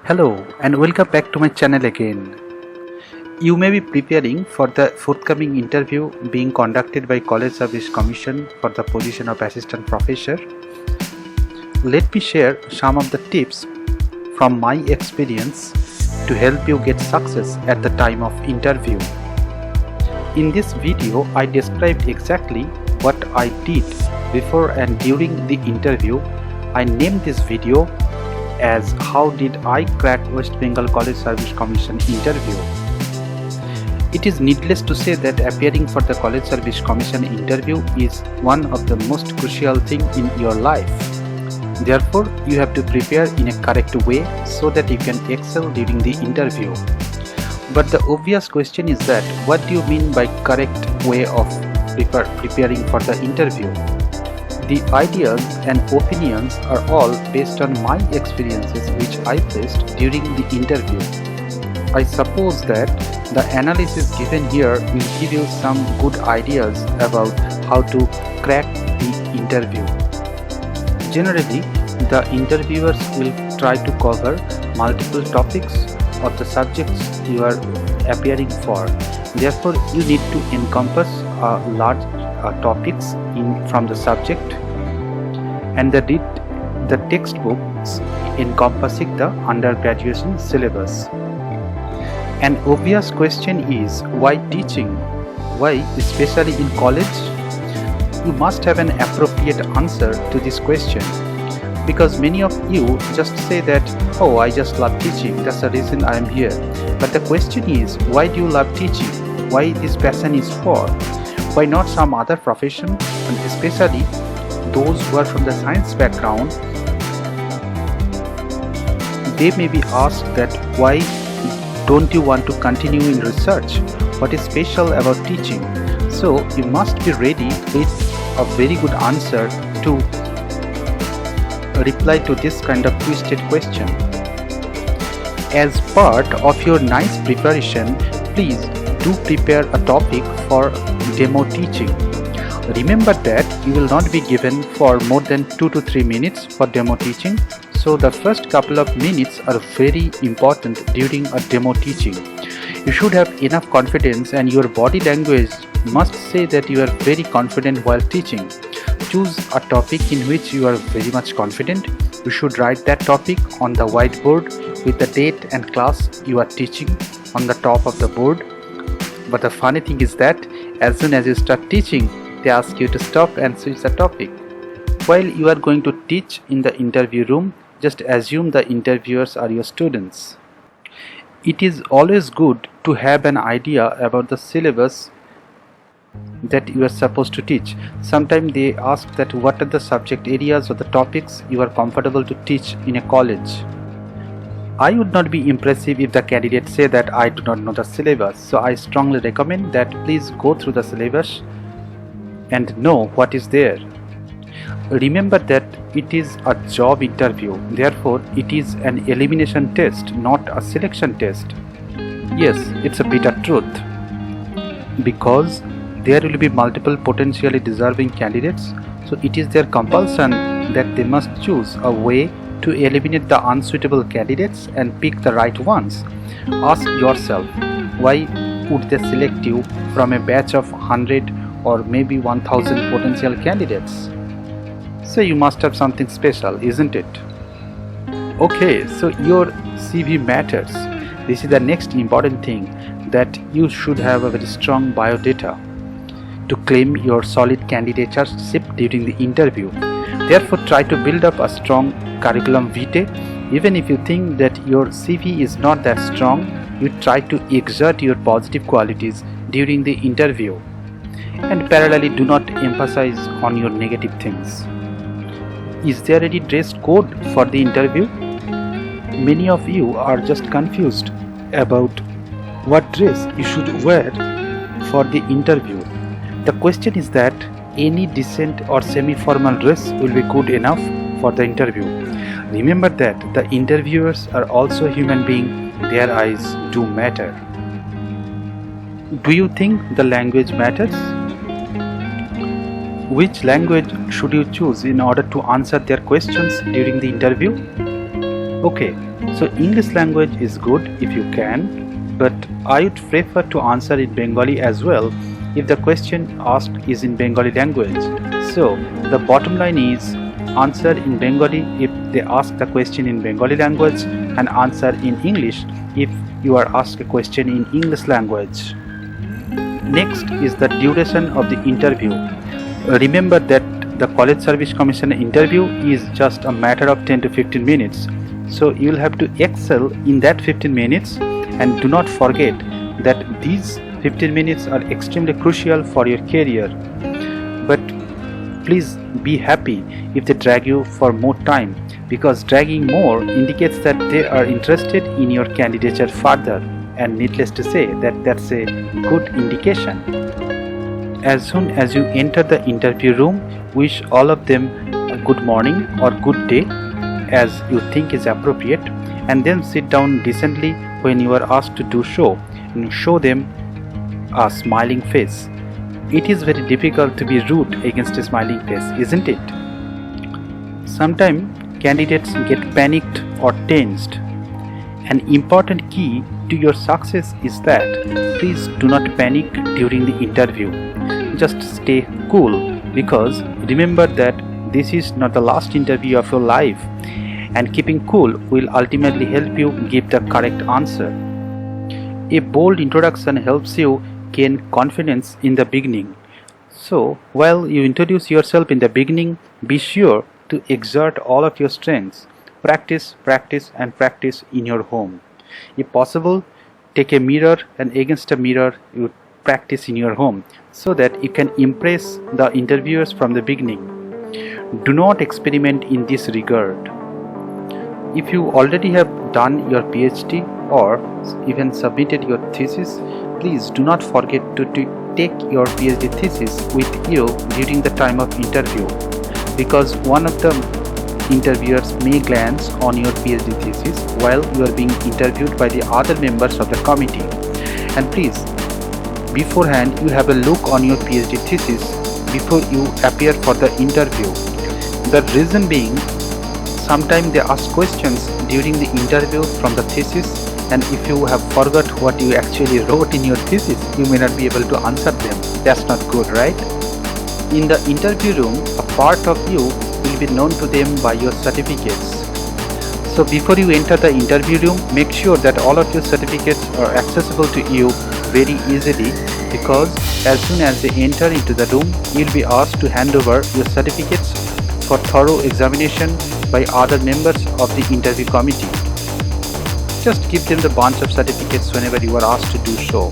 Hello and welcome back to my channel again. You may be preparing for the forthcoming interview being conducted by College Service Commission for the position of Assistant Professor. Let me share some of the tips from my experience to help you get success at the time of interview. In this video, I described exactly what I did before and during the interview. I named this video as How Did I Crack West Bengal College Service Commission Interview. It is needless to say that appearing for the College Service Commission interview is one of the most crucial things in your life. Therefore, you have to prepare in a correct way so that you can excel during the interview. But the obvious question is that what do you mean by correct way of preparing for the interview? The ideas and opinions are all based on my experiences which I faced during the interview. I suppose that the analysis given here will give you some good ideas about how to crack the interview. Generally, the interviewers will try to cover multiple topics of the subjects you are appearing for. Therefore, you need to encompass large topics from the subject and the textbooks encompassing the undergraduation syllabus. An obvious question is why teaching? Why, especially in college? You must have an appropriate answer to this question, because many of you just say that, oh, I just love teaching, that's the reason I am here. But the question is, why do you love teaching? Why this passion is for? Why not some other profession? And especially those who are from the science background, they may be asked that why don't you want to continue in research? What is special about teaching? So you must be ready with a very good answer to reply to this kind of twisted question. As part of your nice preparation, please do prepare a topic for demo teaching. Remember that you will not be given for more than 2 to 3 minutes for demo teaching. So the first couple of minutes are very important during a demo teaching. You should have enough confidence and your body language must say that you are very confident while teaching. Choose a topic in which you are very much confident. You should write that topic on the whiteboard with the date and class you are teaching on the top of the board. But the funny thing is that as soon as you start teaching, they ask you to stop and switch the topic. While you are going to teach in the interview room, just assume the interviewers are your students. It is always good to have an idea about the syllabus that you are supposed to teach. Sometimes they ask that what are the subject areas or the topics you are comfortable to teach in a college. I would not be impressive if the candidates say that I do not know the syllabus. So I strongly recommend that please go through the syllabus and know what is there. Remember that it is a job interview, therefore it is an elimination test, not a selection test. Yes, it's a bitter truth, because there will be multiple potentially deserving candidates, so it is their compulsion that they must choose a way to eliminate the unsuitable candidates and pick the right ones. Ask yourself, why would they select you from a batch of 100 or maybe 1000 potential candidates? So you must have something special, isn't it? Okay, so your CV matters. This is the next important thing, that you should have a very strong biodata to claim your solid candidatureship during the interview. Therefore, try to build up a strong curriculum vitae. Even if you think that your CV is not that strong, you try to exert your positive qualities during the interview. And parallelly, do not emphasize on your negative things. Is there any dress code for the interview? Many of you are just confused about what dress you should wear for the interview. The question is that any decent or semi-formal dress will be good enough for the interview. Remember that the interviewers are also human beings, their eyes do matter. Do you think the language matters? Which language should you choose in order to answer their questions during the interview? Okay, so English language is good if you can, but I would prefer to answer in Bengali as well if the question asked is in Bengali language. So the bottom line is answer in Bengali if they ask the question in Bengali language, and answer in English if you are asked a question in English language. Next is the duration of the interview. Remember that the College Service Commission interview is just a matter of 10 to 15 minutes. So you will have to excel in that 15 minutes, and do not forget that these 15 minutes are extremely crucial for your career. But please be happy if they drag you for more time, because dragging more indicates that they are interested in your candidature further, and needless to say that that's a good indication. As soon as you enter the interview room, wish all of them a good morning or good day as you think is appropriate, and then sit down decently when you are asked to do so, and show them a smiling face. It is very difficult to be rude against a smiling face, isn't it? Sometimes candidates get panicked or tensed. An important key to your success is that please do not panic during the interview. Just stay cool, because remember that this is not the last interview of your life, and keeping cool will ultimately help you give the correct answer. A bold introduction helps you gain confidence in the beginning. So, while you introduce yourself in the beginning, be sure to exert all of your strengths. Practice, practice, and practice in your home. If possible, take a mirror, and against a mirror, you practice in your home so that you can impress the interviewers from the beginning. Do not experiment in this regard. If you already have done your PhD or even submitted your thesis, please do not forget to take your PhD thesis with you during the time of interview, because one of the interviewers may glance on your PhD thesis while you are being interviewed by the other members of the committee. And please, beforehand you have a look on your PhD thesis before you appear for the interview. The reason being, sometimes they ask questions during the interview from the thesis, and if you have forgot what you actually wrote in your thesis, you may not be able to answer them. That's not good, right? In the interview room, a part of you will be known to them by your certificates. So before you enter the interview room, make sure that all of your certificates are accessible to you very easily, because as soon as they enter into the room, you'll be asked to hand over your certificates for thorough examination by other members of the interview committee. Just give them the bunch of certificates whenever you are asked to do so.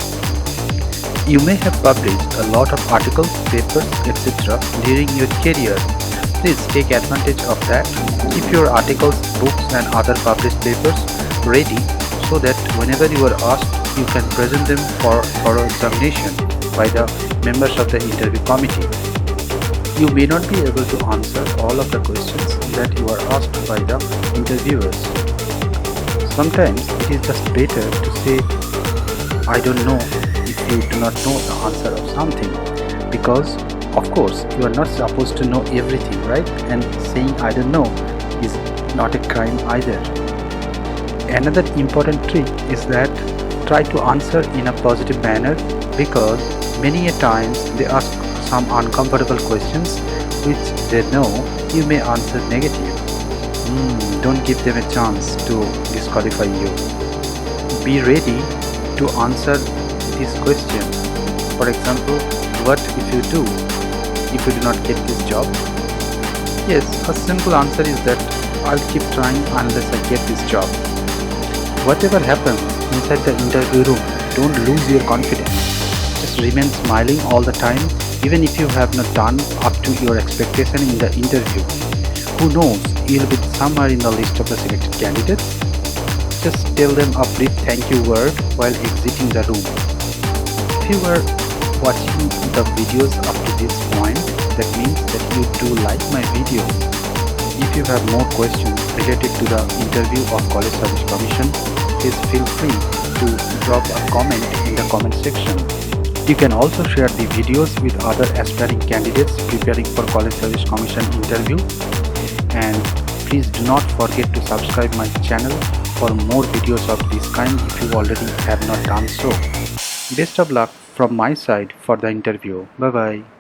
You may have published a lot of articles, papers, etc. during your career. Please take advantage of that. Keep your articles, books and other published papers ready, so that whenever you are asked, you can present them for thorough examination by the members of the interview committee. You may not be able to answer all of the questions that you are asked by the interviewers. Sometimes it is just better to say, I don't know, if you do not know the answer of something, because of course you are not supposed to know everything, right? And saying I don't know is not a crime either. Another important trick is that try to answer in a positive manner, because many a times they ask some uncomfortable questions which they know you may answer negative. Don't give them a chance to disqualify you. Be ready to answer this question. For example, what if you do not get this job? Yes, a simple answer is that I'll keep trying unless I get this job. Whatever happens inside the interview room, don't lose your confidence. Just remain smiling all the time, even if you have not done up to your expectation in the interview. Who knows, you'll be somewhere in the list of the selected candidates. Just tell them a brief thank you word while exiting the room. If you are watching the videos up to this point, that means that you do like my videos. If you have more questions related to the interview of College Service Commission, please feel free to drop a comment in the comment section. You can also share the videos with other aspiring candidates preparing for College Service Commission interview, and Please do not forget to subscribe my channel for more videos of this kind if you already have not done so. Best of luck from my side for the interview. Bye bye.